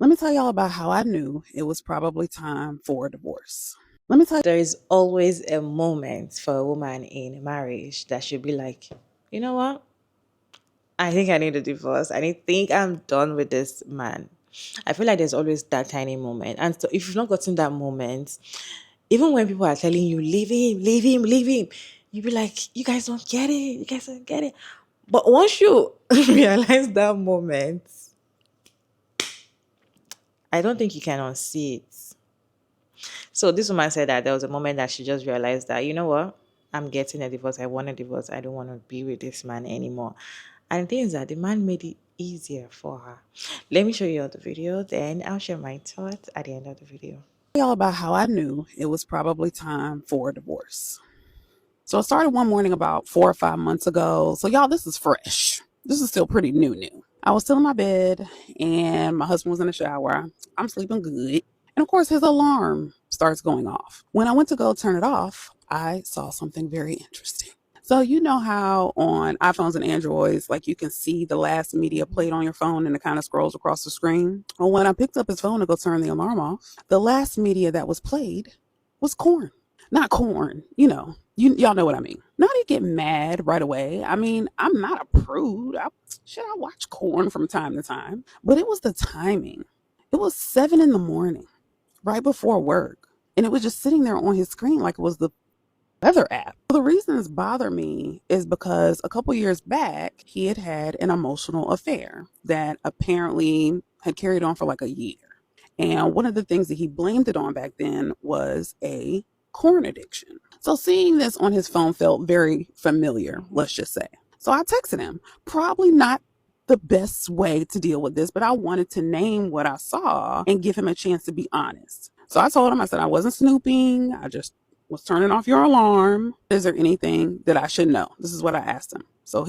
Let me tell y'all about how I knew it was probably time for a divorce. Let me tell There is always a moment for a woman in marriage that should be like, you know what? I think I need a divorce. Think I'm done with this man. I feel like there's always that tiny moment. And so if you've not gotten that moment, even when people are telling you, leave him, leave him, leave him, you be like, you guys don't get it. You guys don't get it. But once you realize that moment, I don't think you can unsee it. So this woman said that there was a moment that she just realized that, you know what? I'm getting a divorce. I want a divorce. I don't want to be with this man anymore. And the thing is that the man made it easier for her. Let me show you all the video, then I'll share my thoughts at the end of the video. y'all about how I knew it was probably time for a divorce. So it started one morning about 4 or 5 months ago. So y'all, this is fresh. This is still pretty new. I was still in my bed and my husband was in the shower. I'm sleeping good. And of course, his alarm starts going off. When I went to go turn it off, I saw something very interesting. So you know how on iPhones and Androids, like you can see the last media played on your phone and it kind of scrolls across the screen? Well, when I picked up his phone to go turn the alarm off, the last media that was played was corn. Not corn, y'all know what I mean. Not to get mad right away. I mean, I'm not a prude. I watch corn from time to time, but it was the timing. It was 7 in the morning, right before work, and it was just sitting there on his screen like it was the weather app. The reason this bothered me is because a couple years back, he had had an emotional affair that apparently had carried on for like a year. And one of the things that he blamed it on back then was a corn addiction. So seeing this on his phone felt very familiar, let's just say. So I texted him, probably not the best way to deal with this, but I wanted to name what I saw and give him a chance to be honest. So I told him, I said, I wasn't snooping. I just was turning off your alarm. Is there anything that I should know? This is what I asked him. So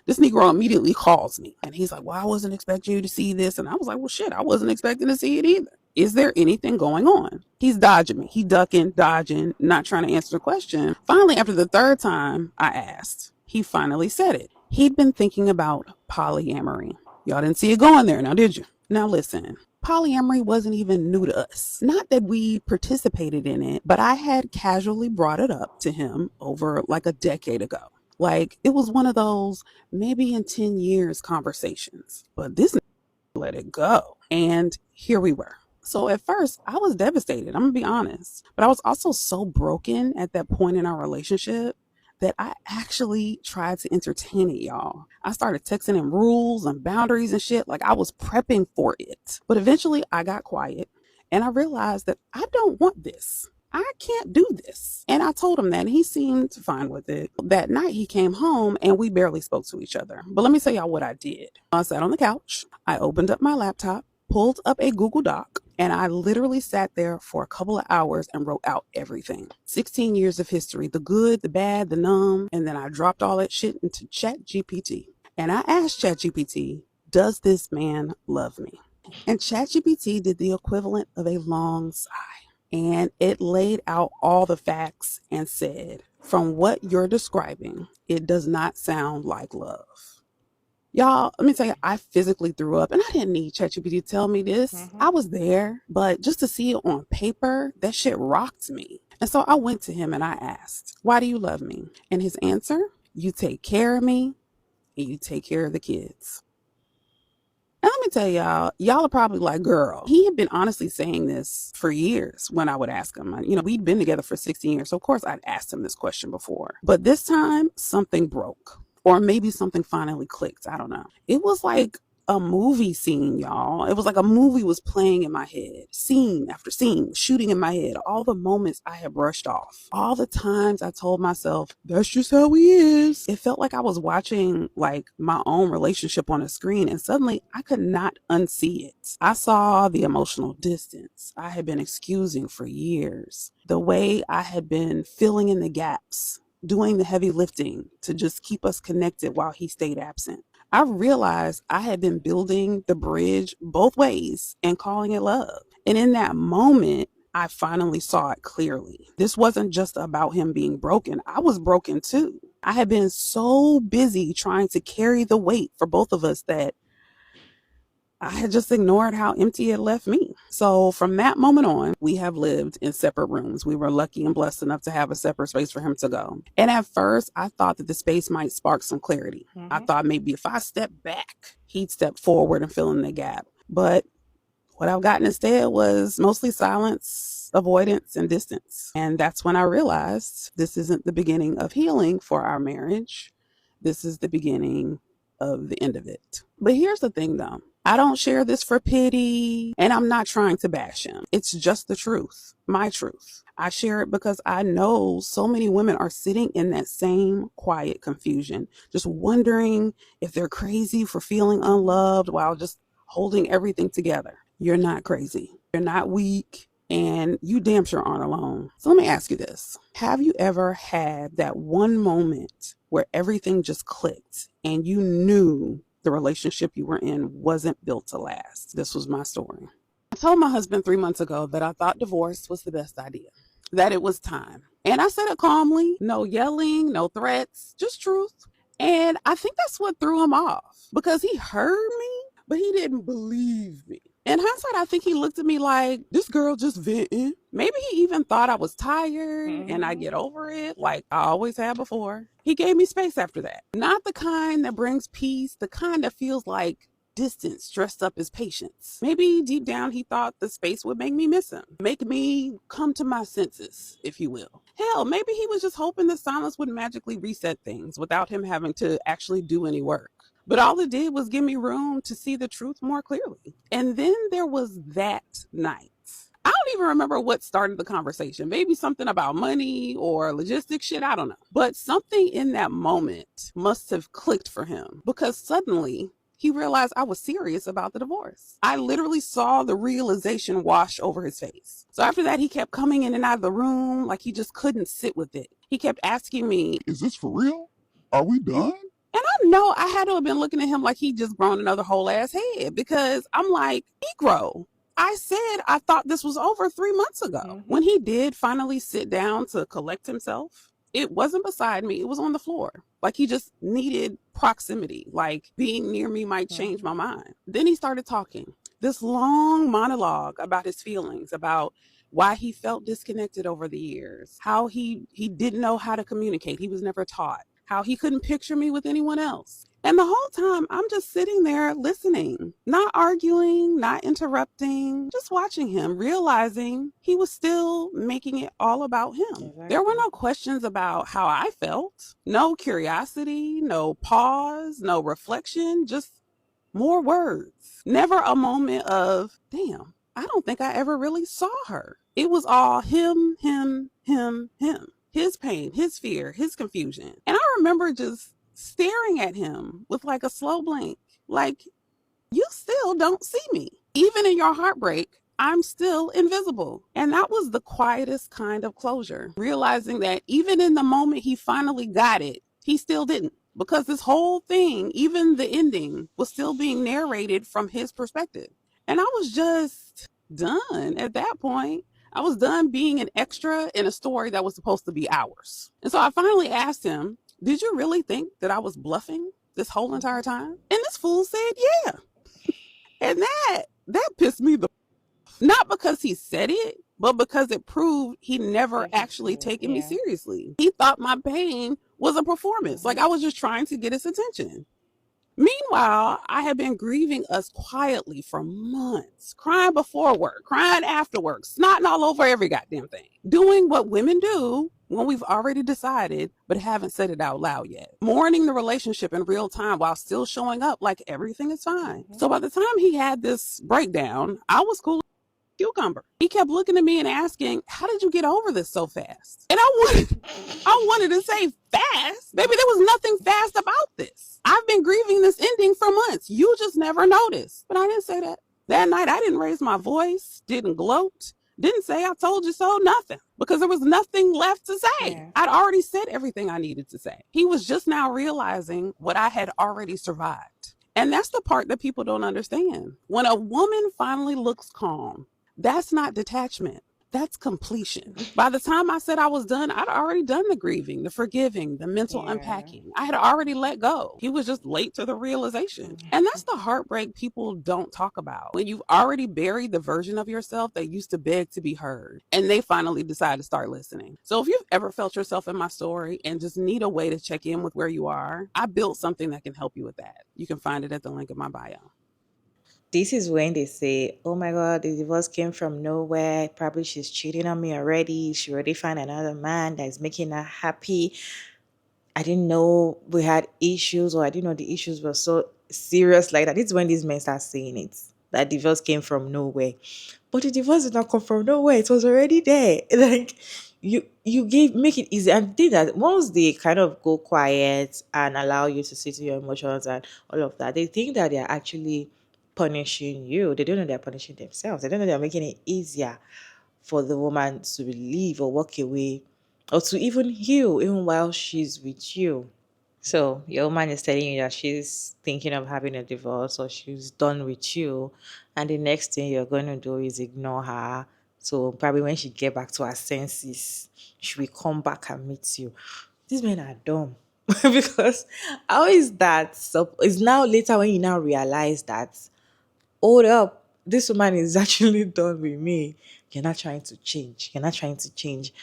this Negro immediately calls me and he's like, well, I wasn't expecting you to see this. And I was like, well, shit, I wasn't expecting to see it either. Is there anything going on? He's dodging me. He ducking, dodging, not trying to answer the question. Finally, after the third time I asked, he finally said it. He'd been thinking about polyamory. Y'all didn't see it going there now, did you? Now listen, polyamory wasn't even new to us. Not that we participated in it, but I had casually brought it up to him over like a decade ago. Like it was one of those maybe in 10 years conversations. But this let it go. And here we were. So at first, I was devastated. I'm going to be honest. But I was also so broken at that point in our relationship that I actually tried to entertain it, y'all. I started texting him rules and boundaries and shit. Like I was prepping for it. But eventually, I got quiet and I realized that I don't want this. I can't do this. And I told him that, and he seemed fine with it. That night, he came home and we barely spoke to each other. But let me tell y'all what I did. I sat on the couch, I opened up my laptop, pulled up a Google Doc, and I literally sat there for a couple of hours and wrote out everything. 16 years of history, the good, the bad, the numb, and then I dropped all that shit into ChatGPT. And I asked ChatGPT, does this man love me? And ChatGPT did the equivalent of a long sigh. And it laid out all the facts and said, from what you're describing, it does not sound like love. Y'all, let me tell you, I physically threw up and I didn't need ChatGPT to tell me this. I was there, but just to see it on paper, that shit rocked me. And so I went to him and I asked, why do you love me? And his answer, you take care of me and you take care of the kids. And let me tell y'all are probably like, girl, he had been honestly saying this for years when I would ask him. We'd been together for 16 years. So, of course, I'd asked him this question before. But this time, something broke. Or maybe something finally clicked. I don't know. It was like a movie scene, y'all. It was like a movie was playing in my head, scene after scene, shooting in my head. All the moments I had brushed off, all the times I told myself, that's just how he is. It felt like I was watching like my own relationship on a screen, and suddenly I could not unsee it. I saw the emotional distance I had been excusing for years, the way I had been filling in the gaps, doing the heavy lifting to just keep us connected while he stayed absent. I realized I had been building the bridge both ways and calling it love. And in that moment, I finally saw it clearly. This wasn't just about him being broken. I was broken too. I had been so busy trying to carry the weight for both of us that I had just ignored how empty it left me. So from that moment on, we have lived in separate rooms. We were lucky and blessed enough to have a separate space for him to go. And at first, I thought that the space might spark some clarity. I thought maybe if I step back, he'd step forward and fill in the gap. But what I've gotten instead was mostly silence, avoidance, and distance. And that's when I realized this isn't the beginning of healing for our marriage. This is the beginning of the end of it. But here's the thing though. I don't share this for pity, and I'm not trying to bash him. It's just the truth, my truth. I share it because I know so many women are sitting in that same quiet confusion, just wondering if they're crazy for feeling unloved while just holding everything together. You're not crazy. You're not weak. And you damn sure aren't alone. So let me ask you this. Have you ever had that one moment where everything just clicked and you knew the relationship you were in wasn't built to last? This was my story. I told my husband 3 months ago that I thought divorce was the best idea, that it was time. And I said it calmly, no yelling, no threats, just truth. And I think that's what threw him off because he heard me, but he didn't believe me. In hindsight, I think he looked at me like, this girl just venting. Maybe he even thought I was tired and I'd get over it like I always had before. He gave me space after that. Not the kind that brings peace, the kind that feels like distance dressed up as patience. Maybe deep down he thought the space would make me miss him, make me come to my senses, if you will. Hell, maybe he was just hoping the silence would magically reset things without him having to actually do any work. But all it did was give me room to see the truth more clearly. And then there was that night. I don't even remember what started the conversation. Maybe something about money or logistics shit. I don't know. But something in that moment must have clicked for him because suddenly he realized I was serious about the divorce. I literally saw the realization wash over his face. So after that, he kept coming in and out of the room like he just couldn't sit with it. He kept asking me, is this for real? Are we done? And I know I had to have been looking at him like he just grown another whole ass head because I'm like, Negro, I said I thought this was over 3 months ago. When he did finally sit down to collect himself, it wasn't beside me. It was on the floor. Like he just needed proximity. Like being near me might change my mind. Then he started talking. This long monologue about his feelings, about why he felt disconnected over the years, how he didn't know how to communicate. He was never taught. How he couldn't picture me with anyone else. And the whole time I'm just sitting there listening, not arguing, not interrupting, just watching him, realizing he was still making it all about him. Exactly. There were no questions about how I felt, no curiosity, no pause, no reflection, just more words. Never a moment of, damn, I don't think I ever really saw her. It was all him, him, him, him. His pain, his fear, his confusion. And I remember just staring at him with like a slow blink, like, you still don't see me. Even in your heartbreak, I'm still invisible. And that was the quietest kind of closure, realizing that even in the moment he finally got it, he still didn't. Because this whole thing, even the ending, was still being narrated from his perspective. And I was just done at that point. I was done being an extra in a story that was supposed to be ours. And so I finally asked him, did you really think that I was bluffing this whole entire time? And this fool said, yeah. And that pissed me the not because he said it, but because it proved he never actually taken me seriously. He thought my pain was a performance, like I was just trying to get his attention. Meanwhile, I had been grieving us quietly for months, crying before work, crying after work, snotting all over every goddamn thing, doing what women do when we've already decided but haven't said it out loud yet, mourning the relationship in real time while still showing up like everything is fine. So by the time he had this breakdown, I was cool as a cucumber. He kept looking at me and asking, how did you get over this so fast? And I wanted to say fast. Baby, there was nothing fast about this. I've been grieving this ending for months. You just never noticed. But I didn't say that. That night, I didn't raise my voice, didn't gloat, didn't say I told you so, nothing. Because there was nothing left to say. Yeah. I'd already said everything I needed to say. He was just now realizing what I had already survived. And that's the part that people don't understand. When a woman finally looks calm, that's not detachment. That's completion. By the time I said I was done, I'd already done the grieving, the forgiving, the mental Yeah. unpacking. I had already let go. He was just late to the realization. And that's the heartbreak people don't talk about. When you've already buried the version of yourself that used to beg to be heard, and they finally decide to start listening. So if you've ever felt yourself in my story and just need a way to check in with where you are, I built something that can help you with that. You can find it at the link in my bio. This is when they say, oh my God, the divorce came from nowhere. Probably she's cheating on me already. She already found another man that is making her happy. I didn't know we had issues, or I didn't know the issues were so serious like that. It's when these men start saying it, that divorce came from nowhere. But the divorce did not come from nowhere. It was already there. Like you gave make it easy and did that. Once they kind of go quiet and allow you to sit to your emotions and all of that, they think that they're actually punishing you. They don't know they're punishing themselves. They don't know they're making it easier for the woman to leave or walk away or to even heal even while she's with you. So your woman is telling you that she's thinking of having a divorce or she's done with you, and the next thing you're going to do is ignore her. So probably when she get back to her senses, she will come back and meet you. These men are dumb. Because how is that? So it's now later when you now realize that, hold up, this woman is actually done with me. You're not trying to change. You're not trying to change.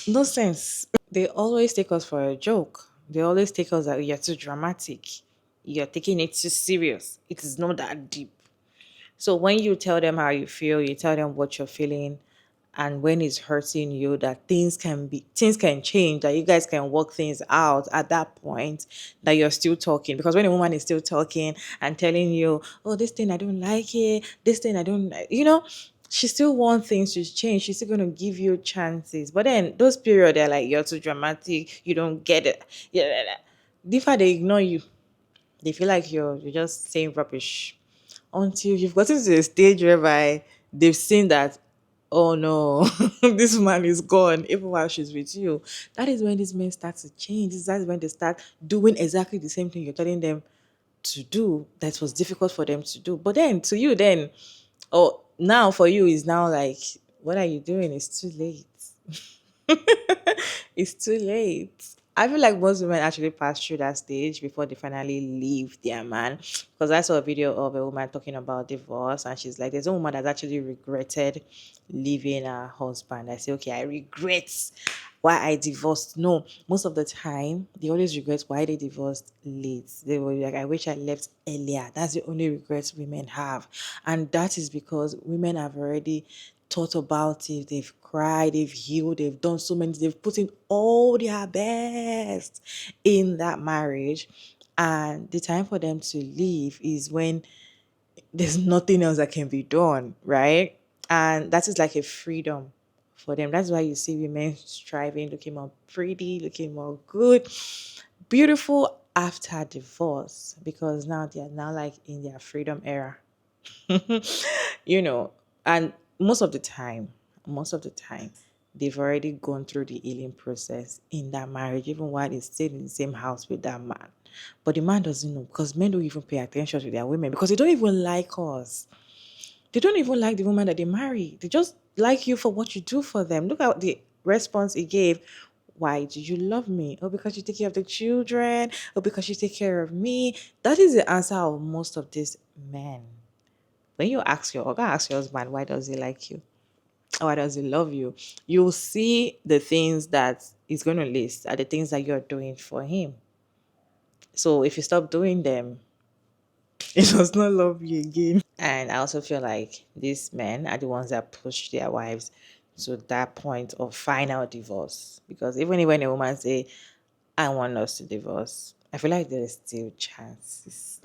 No sense. They always take us for a joke. They always take us that you're too dramatic. You're taking it too serious. It is not that deep. So when you tell them how you feel, you tell them what you're feeling, and when it's hurting you, that things can change, that you guys can work things out at that point, that you're still talking. Because when a woman is still talking and telling you, oh, this thing I don't like it, this thing I don't like, she still wants things to change. She's still gonna give you chances. But then those periods they're like, you're too dramatic, you don't get it. Yeah. The fact they ignore you, they feel like you're just saying rubbish until you've gotten to a stage whereby they've seen that, oh no, this man is gone even while she's with you. That is when these men start to change. That's when they start doing exactly the same thing you're telling them to do that was difficult for them to do. But then to you, then, oh, now for you is now like, what are you doing? It's too late. It's too late. I feel like most women actually pass through that stage before they finally leave their man. Because I saw a video of a woman talking about divorce, and she's like, there's a woman that's actually regretted leaving her husband. I say, okay, I regret why I divorced. No, most of the time, they always regret why they divorced late. They were like, I wish I left earlier. That's the only regrets women have. And that is because women have already thought about it, they've cried, they've healed, they've done so many, they've put in all their best in that marriage. And the time for them to leave is when there's nothing else that can be done, right? And that is like a freedom for them. That's why you see women striving, looking more pretty, looking more good, beautiful after divorce, because now they are now like in their freedom era. you know, and most of the time, they've already gone through the healing process in that marriage, even while they stayed in the same house with that man. But the man doesn't know, because men don't even pay attention to their women because they don't even like us. They don't even like the woman that they marry. They just like you for what you do for them. Look at the response he gave. Why do you love me? Oh, because you take care of the children. Oh, because you take care of me. That is the answer of most of these men. When you ask your, or go ask your husband, why does he like you? Or why does he love you? You'll see the things that he's going to list are the things that you're doing for him. So if you stop doing them, he does not love you again. And I also feel like these men are the ones that push their wives to that point of final divorce. Because even when a woman say, I want us to divorce, I feel like there is still chances.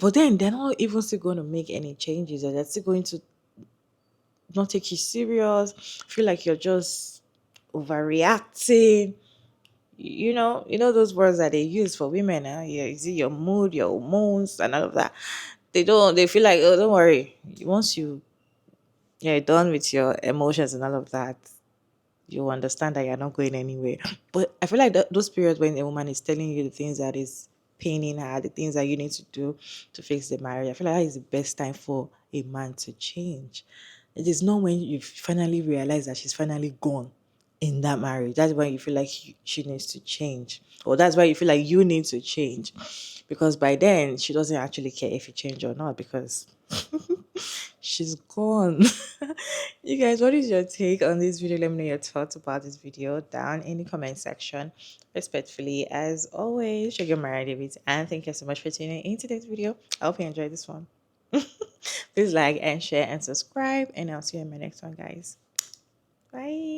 But then they're not even still going to make any changes, or they're still going to not take you serious, feel like you're just overreacting. You know those words that they use for women, yeah, is it your mood, your hormones, and all of that. They feel like, oh, don't worry. Once you're done with your emotions and all of that, you understand that you're not going anywhere. But I feel like those periods when a woman is telling you the things that is paining her, the things that you need to do to fix the marriage, I feel like that is the best time for a man to change. It is not when you finally realize that she's finally gone in that marriage. That's when you feel like she needs to change. Or that's why you feel like you need to change. Because by then, she doesn't actually care if you change or not because she's gone. You guys, what is your take on this video? Let me know your thoughts about this video down in the comment section. Respectfully, as always, Sugar Mara David, and thank you so much for tuning in today's video. I hope you enjoyed this one. Please like and share and subscribe, and I'll see you in my next one, guys. Bye.